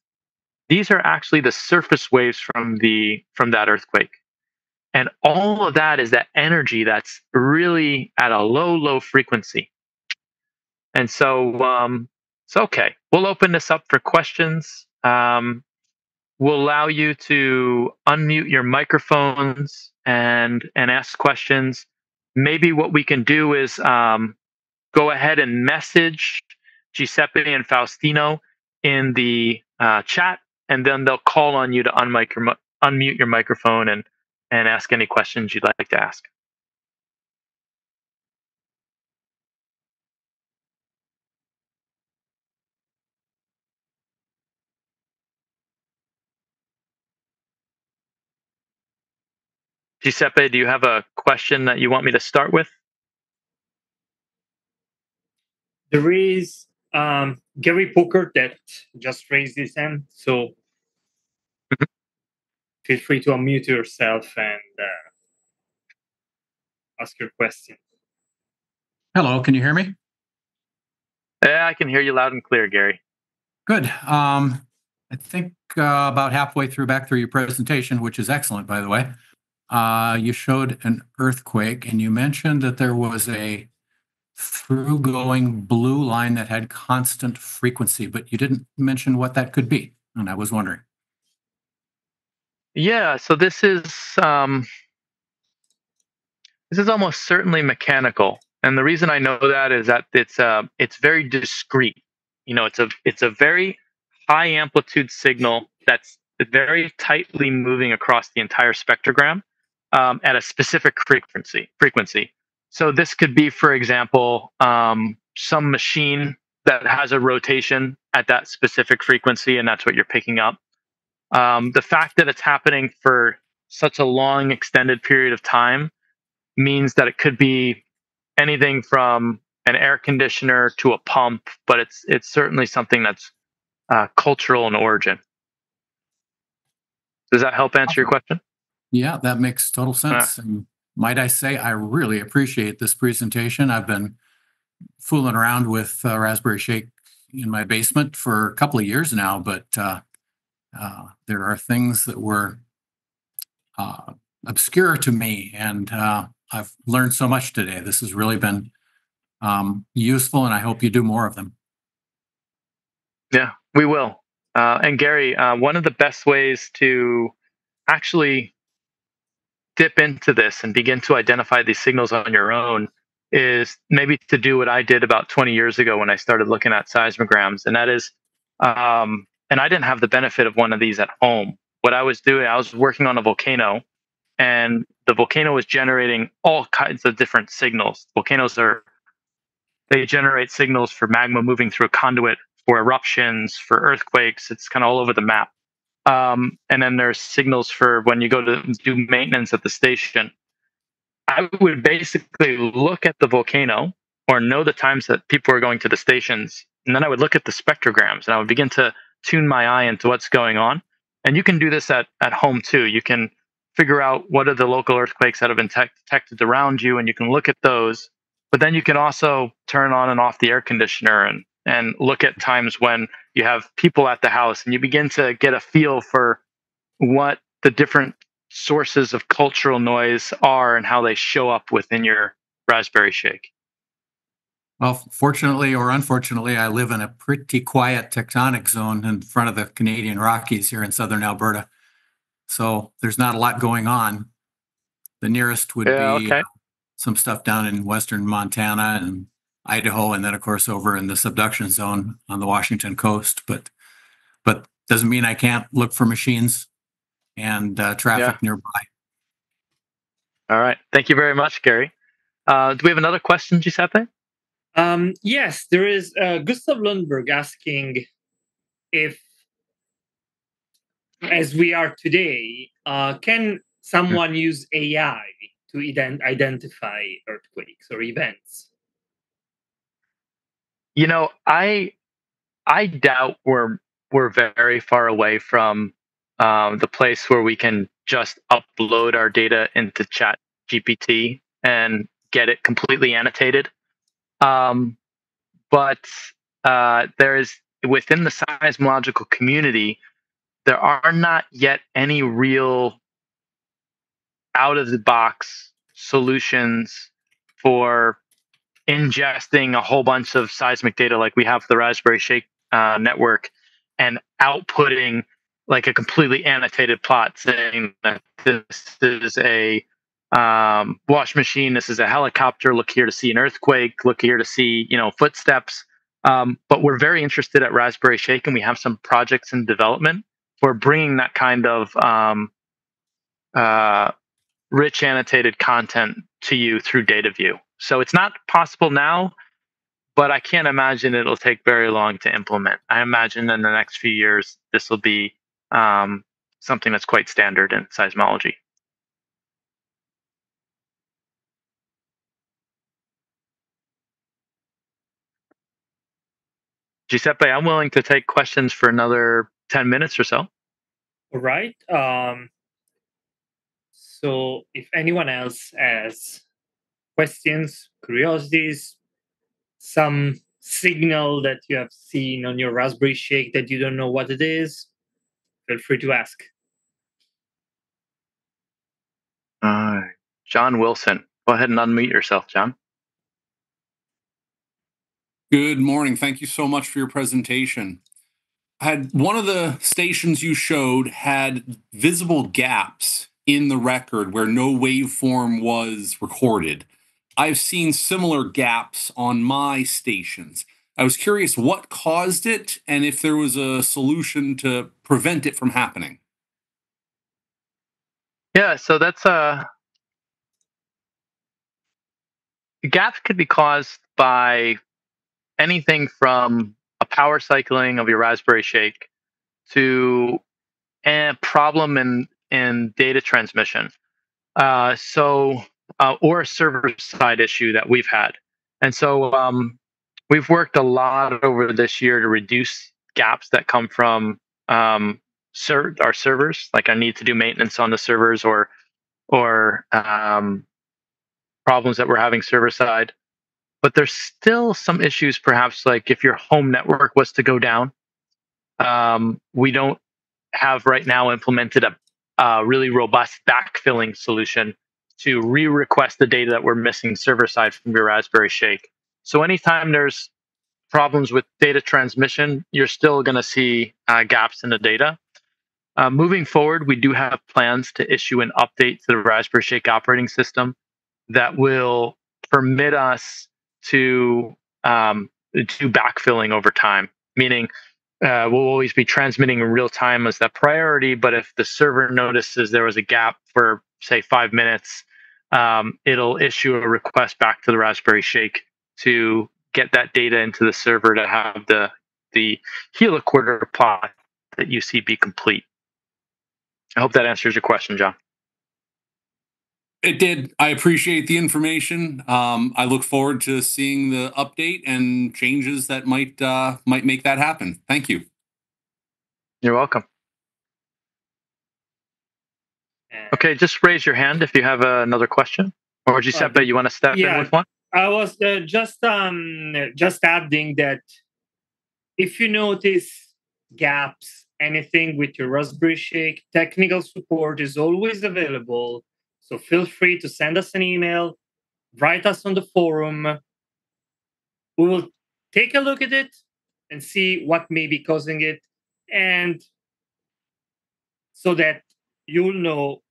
These are actually the surface waves from that earthquake. And all of that is that energy that's really at a low, low frequency. And so, it's okay. We'll open this up for questions. We'll allow you to unmute your microphones and ask questions. Maybe what we can do is go ahead and message Giuseppe and Faustino in the chat, and then they'll call on you to unmute your microphone and ask any questions you'd like to ask. Giuseppe, do you have a question that you want me to start with? There is Gary Poker that just raised his hand, so feel free to unmute yourself and ask your question. Hello, can you hear me? Yeah, I can hear you loud and clear, Gary. Good. I think about halfway back through your presentation, which is excellent, by the way, you showed an earthquake, and you mentioned that there was a through-going blue line that had constant frequency, but you didn't mention what that could be, and I was wondering. Yeah, so this is almost certainly mechanical, and the reason I know that is that it's very discrete. You know, it's a very high amplitude signal that's very tightly moving across the entire spectrogram at a specific frequency. So this could be, for example, some machine that has a rotation at that specific frequency, and that's what you're picking up. The fact that it's happening for such a long, extended period of time means that it could be anything from an air conditioner to a pump, but it's certainly something that's cultural in origin. Does that help answer your question? Yeah, that makes total sense. And might I say, I really appreciate this presentation. I've been fooling around with Raspberry Shake in my basement for a couple of years now, but there are things that were obscure to me, and I've learned so much today. This has really been useful, and I hope you do more of them. Yeah, we will. And Gary, one of the best ways to actually dip into this and begin to identify these signals on your own is maybe to do what I did about 20 years ago when I started looking at seismograms, and that is, and I didn't have the benefit of one of these at home. What I was doing, I was working on a volcano, and the volcano was generating all kinds of different signals. Volcanoes they generate signals for magma moving through a conduit, for eruptions, for earthquakes. It's kind of all over the map. And then there's signals for when you go to do maintenance at the station. I would basically look at the volcano or know the times that people are going to the stations. And then I would look at the spectrograms and I would begin to tune my eye into what's going on. And you can do this at home too. You can figure out what are the local earthquakes that have been detected around you, and you can look at those. But then you can also turn on and off the air conditioner and look at times when you have people at the house, and you begin to get a feel for what the different sources of cultural noise are and how they show up within your Raspberry Shake. Well, fortunately or unfortunately, I live in a pretty quiet tectonic zone in front of the Canadian Rockies here in southern Alberta. So there's not a lot going on. The nearest would be some stuff down in western Montana and Idaho, and then of course over in the subduction zone on the Washington coast. But doesn't mean I can't look for machines and traffic nearby. All right. Thank you very much, Gary. Do we have another question, Giuseppe? Yes, there is Gustav Lundberg asking if, as we are today, can someone use AI to identify earthquakes or events? You know, I doubt we're very far away from the place where we can just upload our data into Chat GPT and get it completely annotated. But there is, within the seismological community, there are not yet any real out of the box solutions for ingesting a whole bunch of seismic data like we have the Raspberry Shake network and outputting like a completely annotated plot saying that this is a wash machine, this is a helicopter, look here to see an earthquake, look here to see, footsteps. But we're very interested at Raspberry Shake, and we have some projects in development for bringing that kind of rich annotated content to you through DataView. So it's not possible now, but I can't imagine it'll take very long to implement. I imagine in the next few years, this will be something that's quite standard in seismology. Giuseppe, I'm willing to take questions for another 10 minutes or so. All right. So if anyone else has questions, curiosities, some signal that you have seen on your Raspberry Shake that you don't know what it is, feel free to ask. John Wilson. Go ahead and unmute yourself, John. Good morning. Thank you so much for your presentation. One of the stations you showed had visible gaps in the record where no waveform was recorded. I've seen similar gaps on my stations. I was curious what caused it and if there was a solution to prevent it from happening. Yeah, so that's gaps could be caused by anything from a power cycling of your Raspberry Shake to a problem in data transmission. Or a server side issue that we've had. And so we've worked a lot over this year to reduce gaps that come from our servers, like our need to do maintenance on the servers or problems that we're having server side. But there's still some issues, perhaps like if your home network was to go down. We don't have right now implemented a really robust backfilling solution to re-request the data that we're missing server side from your Raspberry Shake. So anytime there's problems with data transmission, you're still going to see gaps in the data. Moving forward, we do have plans to issue an update to the Raspberry Shake operating system that will permit us to do backfilling over time, meaning we'll always be transmitting in real time as that priority. But if the server notices there was a gap for, say, 5 minutes, it'll issue a request back to the Raspberry Shake to get that data into the server to have the heliquarter plot that you see be complete. I hope that answers your question, John. It did. I appreciate the information. I look forward to seeing the update and changes that might make that happen. Thank you. You're welcome. Okay, just raise your hand if you have another question. Or Giuseppe, you want to step in with one? I was just adding that if you notice gaps, anything with your Raspberry Shake, technical support is always available. So feel free to send us an email, write us on the forum. We will take a look at it and see what may be causing it, and so that you'll know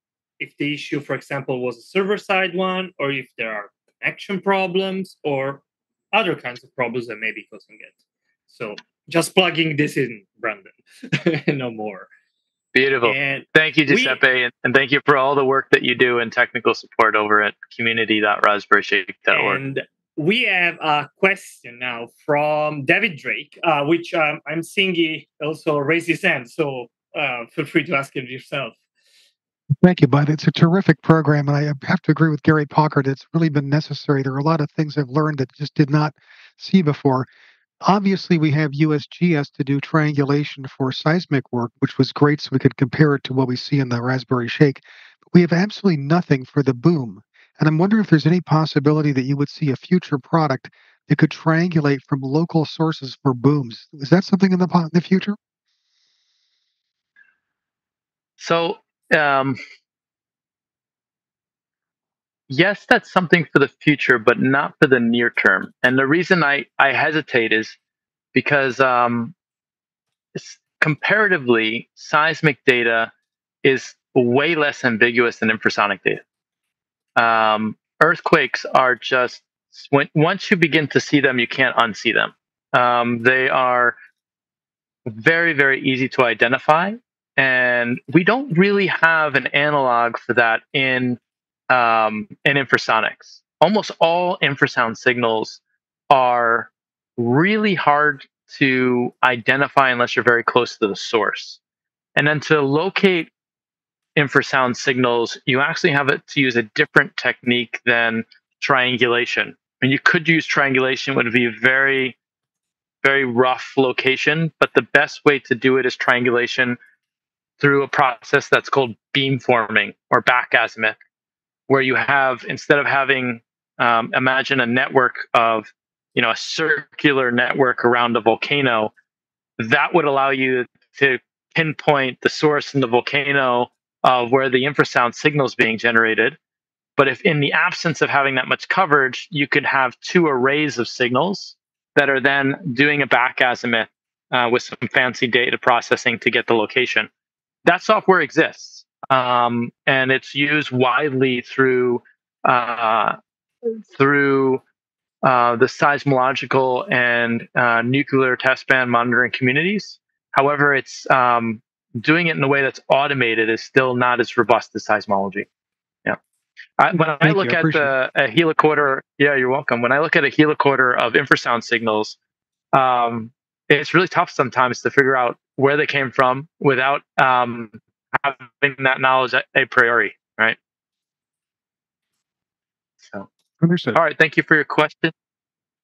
if the issue, for example, was a server-side one, or if there are connection problems or other kinds of problems that may be causing it. So just plugging this in, Branden, no more. Beautiful. And thank you, Giuseppe, and thank you for all the work that you do in technical support over at community.raspberryshake.org. And we have a question now from David Drake, which I'm seeing he also raised his hand, so feel free to ask it yourself. Thank you, Bud. It's a terrific program, and I have to agree with Gary Pockert. It's really been necessary. There are a lot of things I've learned that just did not see before. Obviously, we have USGS to do triangulation for seismic work, which was great, so we could compare it to what we see in the Raspberry Shake. But we have absolutely nothing for the boom. And I'm wondering if there's any possibility that you would see a future product that could triangulate from local sources for booms. Is that something in the future? So, yes, that's something for the future, but not for the near term. And the reason I hesitate is because comparatively, seismic data is way less ambiguous than infrasonic data. Earthquakes are just, once you begin to see them, you can't unsee them. They are very, very easy to identify. And we don't really have an analog for that in infrasonics. Almost all infrasound signals are really hard to identify unless you're very close to the source. And then to locate infrasound signals, you actually have to use a different technique than triangulation. And you could use triangulation, would be very, very rough location, but the best way to do it is triangulation through a process that's called beamforming or back azimuth, where you have, instead of having, imagine a network of, a circular network around a volcano, that would allow you to pinpoint the source in the volcano of where the infrasound signal is being generated. But if in the absence of having that much coverage, you could have two arrays of signals that are then doing a back azimuth with some fancy data processing to get the location. That software exists, and it's used widely through the seismological and nuclear test ban monitoring communities. However, it's doing it in a way that's automated is still not as robust as seismology. Yeah. When I look at a heliquarter, yeah, you're welcome. When I look at a heliquarter of infrasound signals, it's really tough sometimes to figure out where they came from without having that knowledge a priori, right? So, understood. All right, thank you for your question.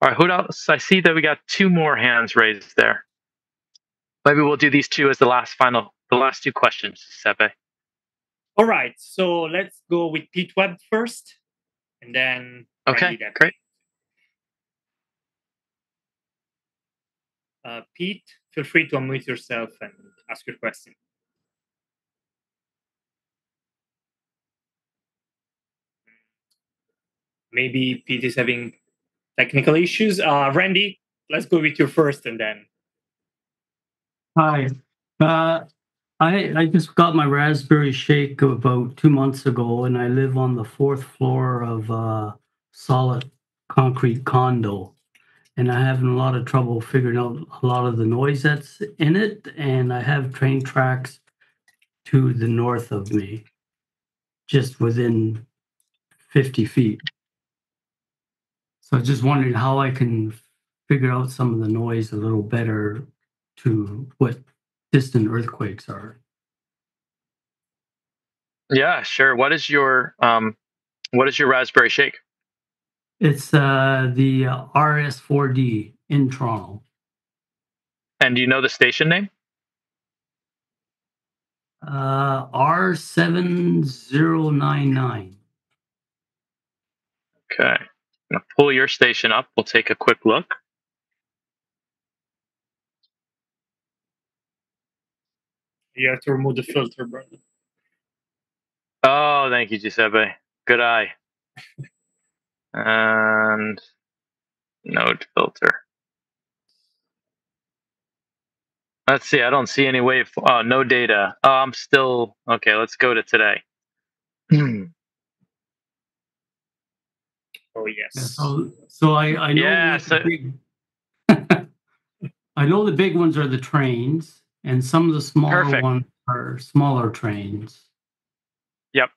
All right, who else? I see that we got two more hands raised there. Maybe we'll do these two as the last two questions, Giuseppe. All right, so let's go with Pete Webb first, and then okay, great. Pete, feel free to unmute yourself and ask your question. Maybe Pete is having technical issues. Randy, let's go with you first, and then. Hi. I just got my Raspberry Shake about 2 months ago, and I live on the 4th floor of Solid concrete condo, and I'm having a lot of trouble figuring out a lot of the noise that's in it. And I have train tracks to the north of me, just within 50 feet. So I was just wondering how I can figure out some of the noise a little better to what distant earthquakes are. Yeah, sure. What is your Raspberry Shake? It's the RS4D in Toronto. And do you know the station name? R7099. Okay. I'm gonna pull your station up. We'll take a quick look. You have to remove the filter, Branden. Oh, thank you, Giuseppe. Good eye. And node filter. Let's see. I don't see any wave. Oh, no data. Oh, I'm still okay. Let's go to today. Oh yes. Yeah, so I know Yeah, what the big I know the big ones are the trains, and some of the smaller Perfect. ones are smaller trains. Yep.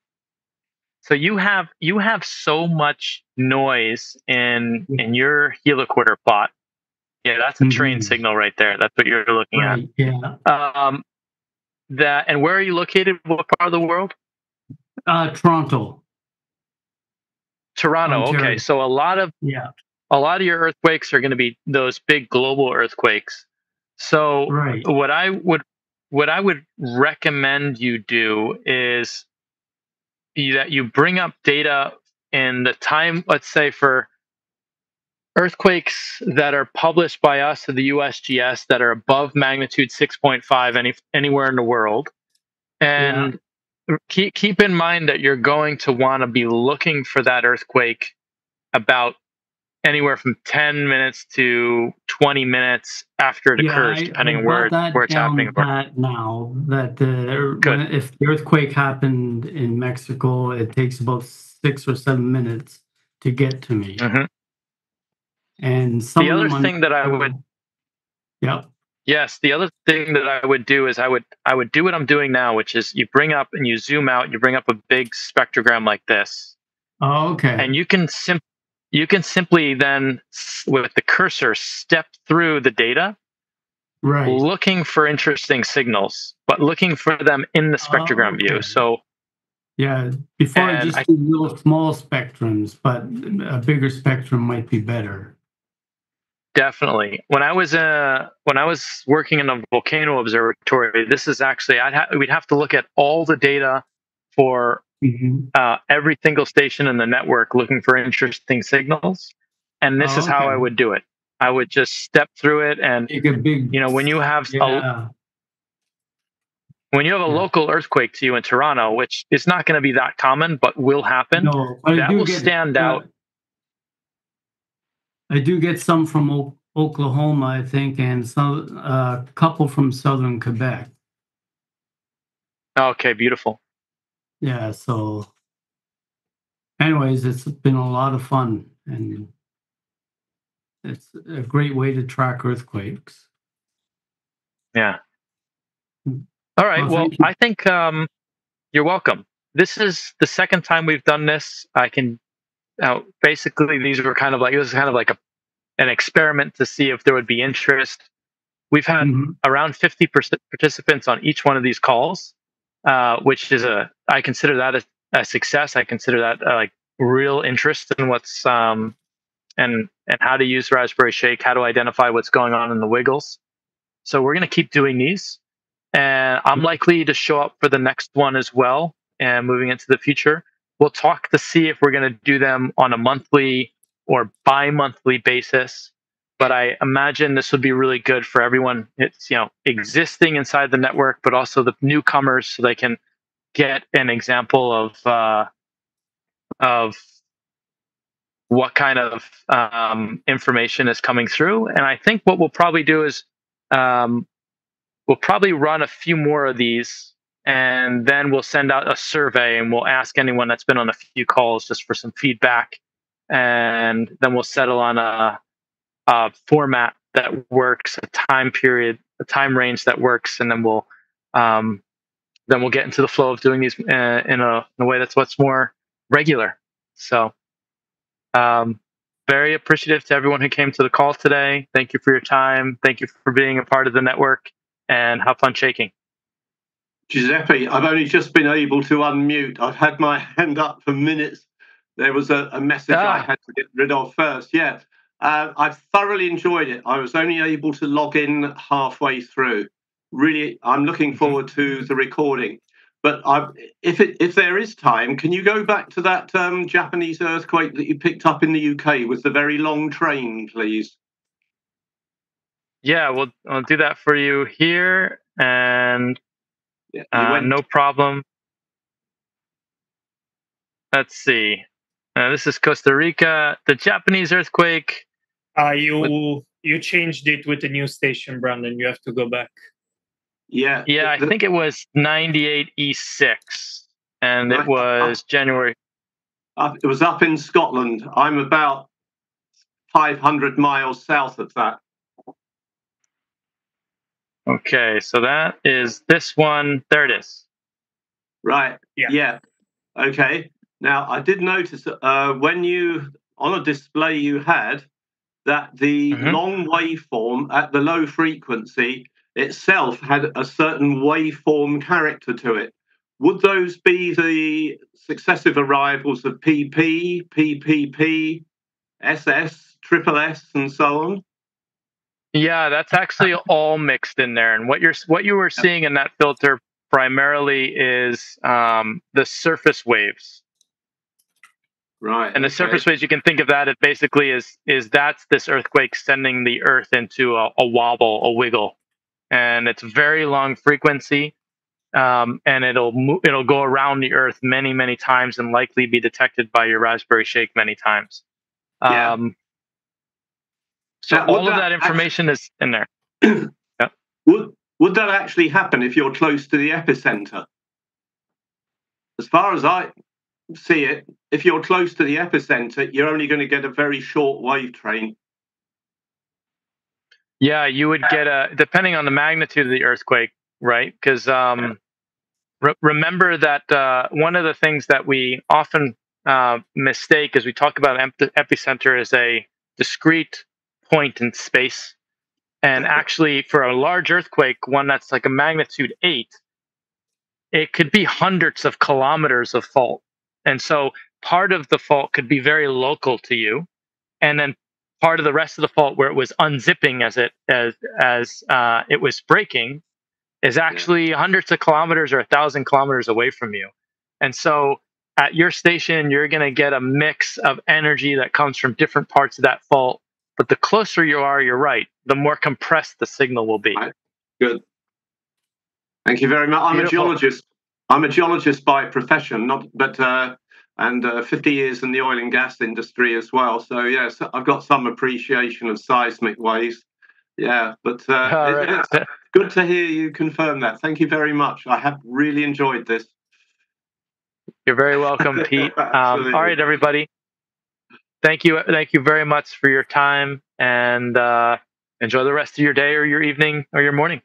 So you have so much noise in your heliquarter plot. Yeah, that's a train Mhm. signal right there. That's what you're looking Right, yeah. at. That, and where are you located? What part of the world? Toronto, Toronto. Ontario. Okay, so a lot of your earthquakes are going to be those big global earthquakes. So Right. what I would recommend you do is that you bring up data in the time, let's say, for earthquakes that are published by us to the USGS that are above magnitude 6.5 anywhere in the world. And keep in mind that you're going to want to be looking for that earthquake about anywhere from 10 minutes to 20 minutes after it occurs, depending on where it's happening. Pat, now that Good. if the earthquake happened in Mexico, it takes about 6 or 7 minutes to get to me. Mm-hmm. And some the of other them thing that I would Yep. the other thing that I would do is I would do what I'm doing now, which is you bring up and you zoom out, you bring up a big spectrogram like this. Oh, okay. And you can simply then, with the cursor, step through the data, right, looking for interesting signals, but looking for them in the spectrogram view. So before I just do little small spectrums, but a bigger spectrum might be better. Definitely. When I was working in a volcano observatory, this is actually we'd have to look at all the data for every single station in the network, looking for interesting signals. And this is how I would do it. I would just step through it, and when you have a local earthquake to you in Toronto, which is not going to be that common, but will happen, that will stand out. I do get some from Oklahoma, I think, and some a couple from southern Quebec. Okay, beautiful. Yeah, so anyways, it's been a lot of fun, and it's a great way to track earthquakes. Yeah. All right. Well, I think you're welcome. This is the second time we've done this. I can basically this was kind of like an experiment to see if there would be interest. We've had around 50 participants on each one of these calls, which is I consider that a success. I consider that like real interest in what's and how to use Raspberry Shake, how to identify what's going on in the wiggles. So we're going to keep doing these, and I'm likely to show up for the next one as well. And moving into the future, we'll talk to see if we're going to do them on a monthly or bi-monthly basis. But I imagine this would be really good for everyone. It's existing inside the network, but also the newcomers, so they can get an example of what kind of information is coming through. And I think what we'll probably do is we'll probably run a few more of these, and then we'll send out a survey, and we'll ask anyone that's been on a few calls just for some feedback and then we'll settle on a format that works, a time period, a time range that works, and then we'll get into the flow of doing these in a way that's what's more regular. So, very appreciative to everyone who came to the call today. Thank you for your time. Thank you for being a part of the network, and have fun shaking. Giuseppe, I've only just been able to unmute. I've had my hand up for minutes. There was a message I had to get rid of first. Yeah, I've thoroughly enjoyed it. I was only able to log in halfway through. Really, I'm looking forward to the recording. But if there is time, can you go back to that Japanese earthquake that you picked up in the UK with the very long train, please? Yeah, I'll do that for you here, and no problem. Let's see. This is Costa Rica. The Japanese earthquake. You changed it with the new station, Branden. You have to go back. Yeah. Yeah, I think it was 98 E6, and it was January. It was up in Scotland. I'm about 500 miles south of that. Okay, so that is this one. There it is. Right. Yeah. Okay. Now, I did notice when on a display you had that the long waveform at the low frequency itself had a certain waveform character to it. Would those be the successive arrivals of PP, PPP, SS, triple S, and so on? Yeah, that's actually all mixed in there. And what you were seeing in that filter primarily is the surface waves. Right. And the surface waves, you can think of that as basically is that's this earthquake sending the Earth into a wobble, a wiggle, and it's very long frequency, and it'll go around the Earth many, many times and likely be detected by your Raspberry Shake many times. So now, all of that information is in there. Would that actually happen if you're close to the epicenter? As far as I see it, if you're close to the epicenter, you're only going to get a very short wave train. Yeah, you would get depending on the magnitude of the earthquake, right? Because remember that one of the things that we often mistake is we talk about epicenter as a discrete point in space. And actually, for a large earthquake, one that's like a magnitude 8, it could be hundreds of kilometers of fault. And so part of the fault could be very local to you, and then part of the rest of the fault where it was unzipping as it was breaking is actually hundreds of kilometers or 1,000 kilometers away from you. And so at your station, you're going to get a mix of energy that comes from different parts of that fault. But the closer you are, you're right, the more compressed the signal will be. Right. Good. Thank you very much. I'm a geologist. I'm a geologist by profession, and 50 years in the oil and gas industry as well. So yes, I've got some appreciation of seismic waves. Yeah, but it's good to hear you confirm that. Thank you very much. I have really enjoyed this. You're very welcome, Pete. All right, everybody. Thank you very much for your time, and enjoy the rest of your day or your evening or your morning.